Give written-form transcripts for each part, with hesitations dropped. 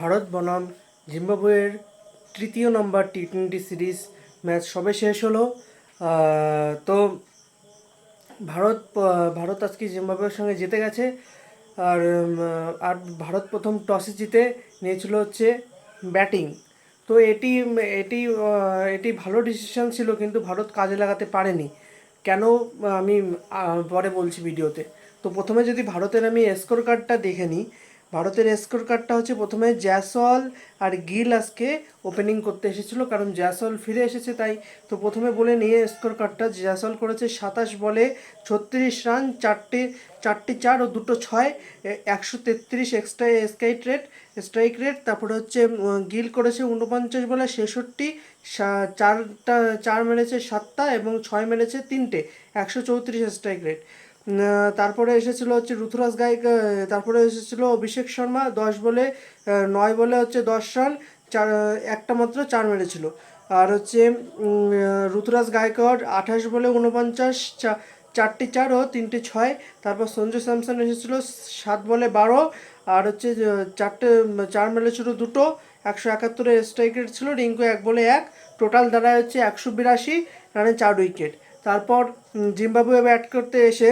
ভারত বনাম জিম্বাবুয়ের তৃতীয় নম্বর টি-20 সিরিজ ম্যাচ সবে শেষ হলো। তো ভারত আজকে জিম্বাবুয়ের সঙ্গে জিতে গেছে। আর আর ভারত প্রথম টসে জিতে নিয়েছিল হচ্ছে ব্যাটিং। তো এটি এটি ভালো ডিসিশন ছিল, কিন্তু ভারত কাজে লাগাতে পারেনি। কেন আমি পরে বলছি ভিডিওতে। তো প্রথমে যদি ভারতের আমি স্কোর কার্ডটা দেখে নিই। ভারতের স্কোর কার্ডটা হচ্ছে প্রথমে জয়সওয়াল আর গিল আজকে ওপেনিং করতে এসেছিলো, কারণ জয়সওয়াল ফিরে এসেছে তাই। তো প্রথমে বলে নিয়ে স্কোর কার্ডটা, জয়সওয়াল করেছে 27 বলে 36 রান, চারটি চার ও দুটো ছয়, 133 এক্সট্রা স্ট্রাইক রেট। তারপরে হচ্ছে গিল করেছে 49 বলে 66, চারটা চার মেরেছে 7টা এবং 6 মেরেছে 3টে, 134 স্ট্রাইক রেট। তারপরে এসেছিলো হচ্ছে ঋতুরাজ গায়ক, তারপরে এসেছিলো অভিষেক শর্মা 9 বলে হচ্ছে 10 রান, একটা মাত্র 4 মেরেছিল। আর হচ্ছে ঋতুরাজ গায়কোয়াড় 28 বলে 49, চারটি চার ও 3টে ছয়। তারপর সঞ্জু স্যামসন এসেছিলো 7 বলে 12, আর হচ্ছে চার মেরেছিল দুটো, 171 স্ট্রাইক রেট ছিল। রিঙ্কু 1 বলে 1, টোটাল দাঁড়ায় হচ্ছে 182 রানে 4 উইকেট। তারপর জিম্বাবুয়ে ব্যাট করতে এসে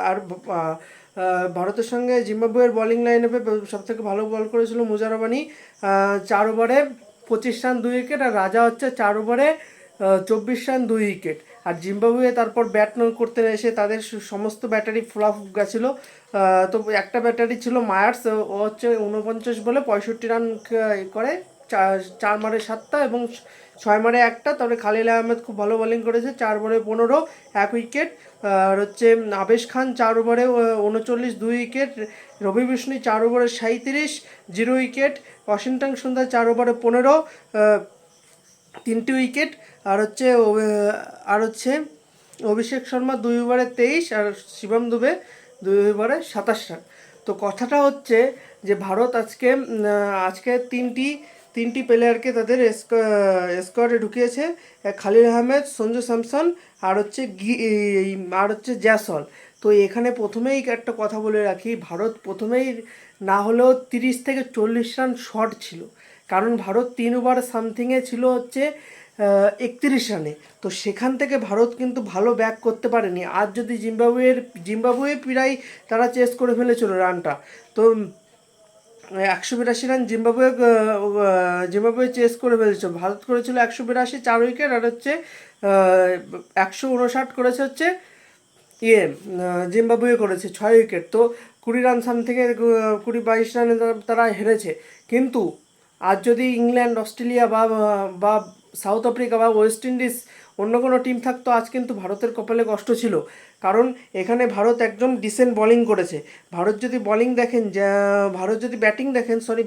আর ভারতের সঙ্গে জিম্বাবুয়ের বোলিং লাইন আপে সবথেকে ভালো বল করেছিল মুজার রহমানি, 4 ওভারে 25 রান 2 উইকেট। আর রাজা হচ্ছে 4 ওভারে 24 রান 2 উইকেট। আর জিম্বাবুয়ে তারপর ব্যাট করতে এসে তাদের সমস্ত ব্যাটারি ফ্লপ গেছিলো। তো একটা ব্যাটারি ছিল মায়ার্স, ও হচ্ছে 49 বলে 65 রান করে, চার মারে 7টা এবং 6 মারে 1টা। তবে খালিল আহমেদ খুব ভালো বোলিং করেছে, 4 বলে 15, 1 উইকেট। আর হচ্ছে আবেশ খান 4 ওভারে 39, 2 উইকেট। রবি বিষ্ণু 4 ওভারে 37, 0 উইকেট। ওয়াশিংটন সুন্দর 4 ওভারে 15, 3টে উইকেট। আর হচ্ছে অভিষেক শর্মা 2 ওভারে 23, আর শিবম দুবে 2 ওভারে 27 রান। তো কথাটা হচ্ছে যে ভারত আজকে তিনটি প্লেয়ারকে তাদের স্কোয়াডে ঢুকিয়েছে, খালিল আহমেদ, সঞ্জু স্যামসন আর হচ্ছে জয়সওয়াল। তো এখানে প্রথমেই একটা কথা বলে রাখি, ভারত প্রথমেই না হলেও 30 থেকে 40 রান শর্ট ছিল, কারণ ভারত 3 ওভার সামথিংয়ে ছিল হচ্ছে 31 রানে। তো সেখান থেকে ভারত কিন্তু ভালো ব্যাক করতে পারেনি। আর যদি জিম্বাবুয়ে প্রায় তারা চেস করে ফেলেছিল রানটা। তো 182 রান জিম্বাবুয়ে চেস করে ফেলেছিল। ভারত করেছিল 182, 4 উইকেট। আর হচ্ছে 159 করেছে হচ্ছে জিম্বাবুয়ে করেছে 6 উইকেট। তো 20 রান সামথিংয়ে 22 রানে তারা হেরেছে। কিন্তু আজ যদি ইংল্যান্ড, অস্ট্রেলিয়া বা সাউথ আফ্রিকা বা ওয়েস্ট ইন্ডিজ অন্য কোনো টিম থাকতো, আজ কিন্তু ভারতের কপালে কষ্ট ছিল। কারণ এখানে ভারত একদম ডিসেন্ট বোলিং করেছে। ভারত যদি ব্যাটিং দেখেন,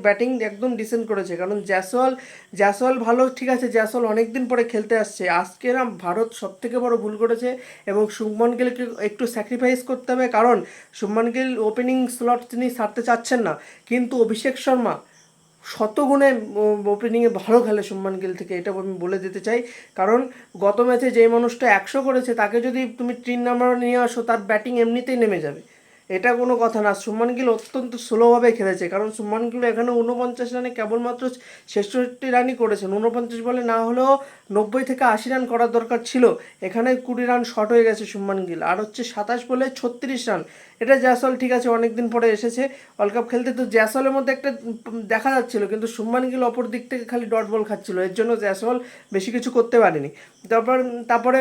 ব্যাটিং একদম ডিসেন্ট করেছে। কারণ জয়সওয়াল ভালো, ঠিক আছে, জয়সওয়াল অনেক দিন পরে খেলতে আসছে। আজকে না ভারত সবথেকে বড় ভুল করেছে, এবং শুভমান গিলকে একটু স্যাক্রিফাইস করতে হবে, কারণ শুভমান গিল ওপেনিং স্লট তিনি ছাড়তে চাচ্ছেন না। কিন্তু অভিষেক শর্মা শতগুণে ওপেনিংয়ে ভালো খেলে শুভমান গিল থেকে, এটা আমি বলে দিতে চাই। কারণ গত ম্যাচে যে মানুষটা 100 করেছে, তাকে যদি তুমি 3 নাম্বার নিয়ে আসো, তার ব্যাটিং এমনিতেই নেমে যাবে। এটা কোনো কথা না। শুভমান গিল অত্যন্ত স্লোভাবে খেলেছে, কারণ শুভমান গিল এখানে 49 রানে কেবলমাত্র 66 রানই করেছেন। 49 বলে না হলেও 90 থেকে 80 রান করার দরকার ছিল, এখানে 20 রান শর্ট হয়ে গেছে শুভমান গিল। আর হচ্ছে 27 বলে 36 রান। এটা জয়সওয়াল, ঠিক আছে, অনেকদিন পরে এসেছে ওয়ার্ল্ড কাপ খেলতে, তো জয়সওয়ালের মধ্যে একটা দেখা যাচ্ছিল, কিন্তু শুভমান গিল অপর দিক থেকে খালি ডট বল খাচ্ছিল, এর জন্য জয়সওয়াল বেশি কিছু করতে পারেনি। তারপরে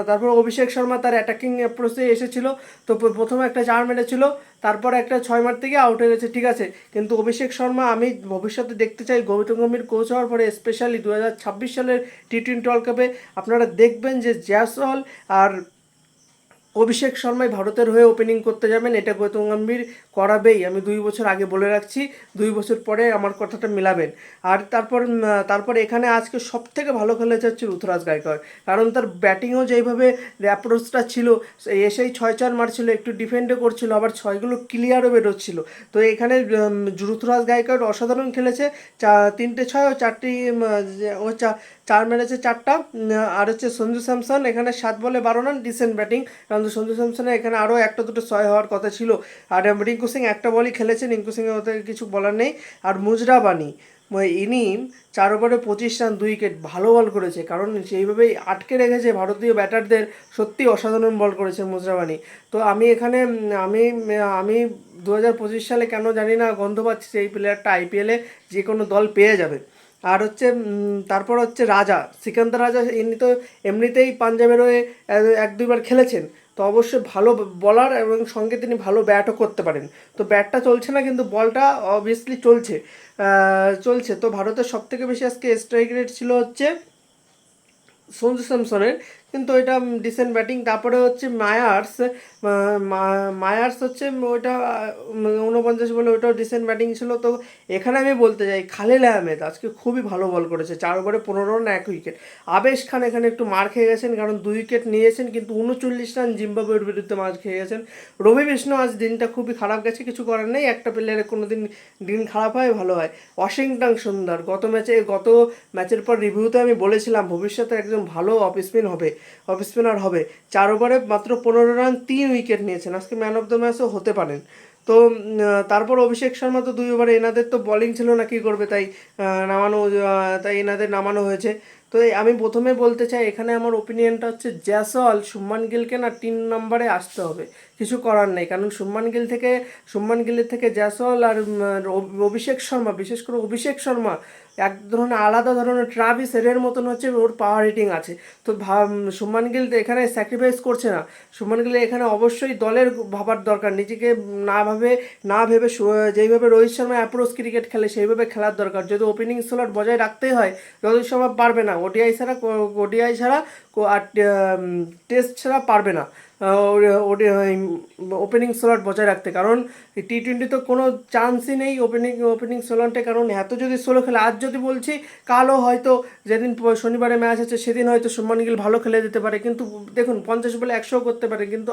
তারপর অভিষেক শর্মা তার অ্যাটাকিং অ্যাপ্রোচে এসেছিল। তো প্রথমে একটা 4 মেরেছিল, তারপর একটা 6 মারতে গিয়ে আউট হয়ে গেছে, ঠিক আছে। কিন্তু অভিষেক শর্মা আমি ভবিষ্যতে দেখতে চাই, গৌতম গম্ভীর কোচ হওয়ার পরে স্পেশালি 2026 সালের টি-20 ওয়ার্ল্ড কাপে আপনারা দেখবেন যে জয়সওয়াল আর অভিষেক শর্মাই ভারতের হয়ে ওপেনিং করতে যাবেন। এটা গৌতম গম্ভীর করাবেই, আমি 2 বছর আগে বলে রাখছি। 2 বছর পরে আমার কথাটা মিলাবেন। আর তারপর এখানে আজকে সব থেকে ভালো খেলেছে হচ্ছে ঋতুরাজ গায়কোয়াড়, কারণ তার ব্যাটিংও যেইভাবে অ্যাপ্রোচটা ছিল, এসেই 6-4 মারছিল, একটু ডিফেন্ডও করছিল, আবার 6গুলো ক্লিয়ারও বেরোচ্ছিল। তো এখানে ঋতুরাজ গায়কোয়াড় অসাধারণ খেলেছে, 3টে 6 ও 4 মেরেছে 4টা। আর হচ্ছে সঞ্জু স্যামসন এখানে 7 বলে 12 রান, ডিসেন্ট ব্যাটিং। কারণ সঞ্জু স্যামসনের এখানে আরও একটা দুটো 6 হওয়ার কথা ছিল। আর রিঙ্কু সিং একটা বলই খেলেছেন, রিঙ্কু সিংয়ের ওদের কিছু বলার নেই। আর মুজরাবানি ইনি 4 ওভারে 25 রান 2 উইকেট, ভালো বল করেছে, কারণ সেইভাবেই আটকে রেখেছে ভারতীয় ব্যাটারদের। সত্যি অসাধারণ বল করেছে মুজরাবানি। তো আমি এখানে আমি আমি 2025 সালে কেন জানি না গন্ধ পাচ্ছি যে এই প্লেয়ারটা আইপিএলে যে কোনো দল পেয়ে যাবে। আর হচ্ছে তারপর হচ্ছে রাজা, সিকান্দার রাজা, ইনি তো এমনিতেই পাঞ্জাবের হয়ে 1-2বার খেলেছেন, তো অবশ্যই ভালো বলার এবং সঙ্গে তিনি ভালো ব্যাটও করতে পারেন। তো ব্যাটটা চলছে না কিন্তু বলটা অবভিয়াসলি চলছে। চলছে। তো ভারতের সবথেকে বেশি আজকে স্ট্রাইক রেট ছিল হচ্ছে সঞ্জু স্যামসনের, কিন্তু ওইটা ডিসেন্ট ব্যাটিং। তারপরে হচ্ছে মায়ার্স হচ্ছে ওইটা 49 বলে, ওইটাও ডিসেন্ট ব্যাটিং ছিল। তো এখানে আমি বলতে চাই খালিল আহমেদ আজকে খুবই ভালো বল করেছে, 4 ওভারে 15 রান 1 উইকেট। আবেশ খান এখানে একটু মার খেয়ে গেছেন, কারণ 2 উইকেট নিয়েছেন কিন্তু 39 রান জিম্বাবুয়ের বিরুদ্ধে মার খেয়ে গেছেন। রবি বিষ্ণু আজ দিনটা খুবই খারাপ গেছে, কিছু করার নেই, একটা প্লেয়ারের কোনো দিন খারাপ হয় ভালো হয়। ওয়াশিংটন সুন্দর গত ম্যাচের পর রিভিউতে আমি বলেছিলাম ভবিষ্যতে একজন ভালো অফ স্পিনার হবে। 4 ওভারে মাত্র 15 রান 3 উইকেট নিয়েছেন, আজকে ম্যান অফ দ্য ম্যাচও হতে পারেন। তো তারপর অভিষেক শর্মা তো 2 ওভারে, এনাদের তো বোলিং ছিল না, কী করবে, তাই এনাদের নামানো হয়েছে। তো আমি প্রথমে বলতে চাই এখানে আমার ওপিনিয়নটা হচ্ছে জয়সওয়াল শুভমান গিলকে না 3 নম্বরে আসতে হবে, কিছু করার নেই। কারণ শুভমান গিলের থেকে জয়সওয়াল আর অভিষেক শর্মা, বিশেষ করে অভিষেক শর্মা এক ধরনের আলাদা ধরনের ট্রাভিস হেডের মতন হচ্ছে, ওর পাওয়ার হিটিং আছে। তো শুভমান গিল এখানে স্যাক্রিফাইস করছে না। শুভমান গিল এখানে অবশ্যই দলের ভাবার দরকার, নিজেকে না ভেবে যেইভাবে রোহিত শর্মা অ্যাপ্রোচ ক্রিকেট খেলে সেইভাবে খেলার দরকার। যদি ওপেনিং স্লট বজায় রাখতেই হয়, রোহিত শর্মা পারবে না, ওডিআই ছাড়া আর টেস্ট ছাড়া পারবে না ওপেনিং স্লট বজায় রাখতে। কারণ টি-20 তো কোনো চান্সই নেই ওপেনিং স্লটে, কারণ এত যদি স্লো খেলে, আজ যদি বলছি কালও হয়তো, যেদিন শনিবারে ম্যাচ আছে সেদিন হয়তো শুভমান গিল ভালো খেলে দিতে পারে, কিন্তু দেখুন 50 বলে 100 করতে পারে। কিন্তু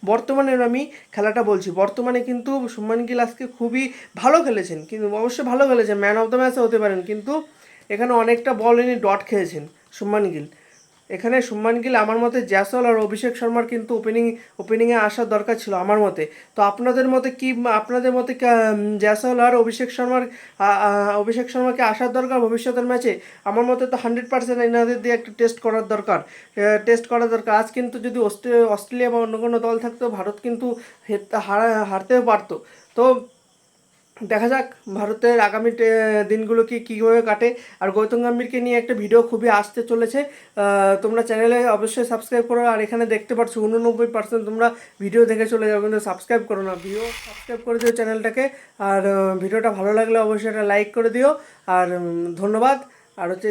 বর্তমানে আমি খেলাটা বলছি, বর্তমানে কিন্তু শুভমান গিল আজকে খুবই ভালো খেলেছেন, কিন্তু অবশ্যই ভালো খেলেছেন, ম্যান অফ দ্য ম্যাচও হতে পারেন, কিন্তু এখানে অনেকটা বল ইনি ডট খেয়েছেন শুভমান গিল। এখানে শুভমান গিল আমার মতে জয়সওয়াল আর অভিষেক শর্মার কিন্তু ওপেনিংয়ে আসার দরকার ছিল আমার মতে। তো আপনাদের মতে জয়সওয়াল আর অভিষেক শর্মাকে আসার দরকার ভবিষ্যতের ম্যাচে? আমার মতে তো 100% এনাদের দিয়ে একটা টেস্ট করার দরকার। আজ কিন্তু যদি অস্ট্রেলিয়া বা অন্য কোনো দল থাকতো, ভারত কিন্তু হারতেও পারতো। তো দেখা যাক ভারতের আগামী দিনগুলো কীভাবে কাটে। আর গৌতম গম্ভীরকে নিয়ে একটা ভিডিও খুবই আসতে চলেছে, তোমরা চ্যানেলে অবশ্যই সাবস্ক্রাইব করো। আর এখানে দেখতে পাচ্ছ 89% তোমরা ভিডিও দেখে চলে যাও, কিন্তু সাবস্ক্রাইব করো না। সাবস্ক্রাইব করে দিও চ্যানেলটাকে। আর ভিডিওটা ভালো লাগলে অবশ্যই একটা লাইক করে দিও। আর ধন্যবাদ। আর হচ্ছে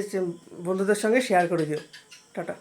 বন্ধুদের সঙ্গে শেয়ার করে দিও। টাটা।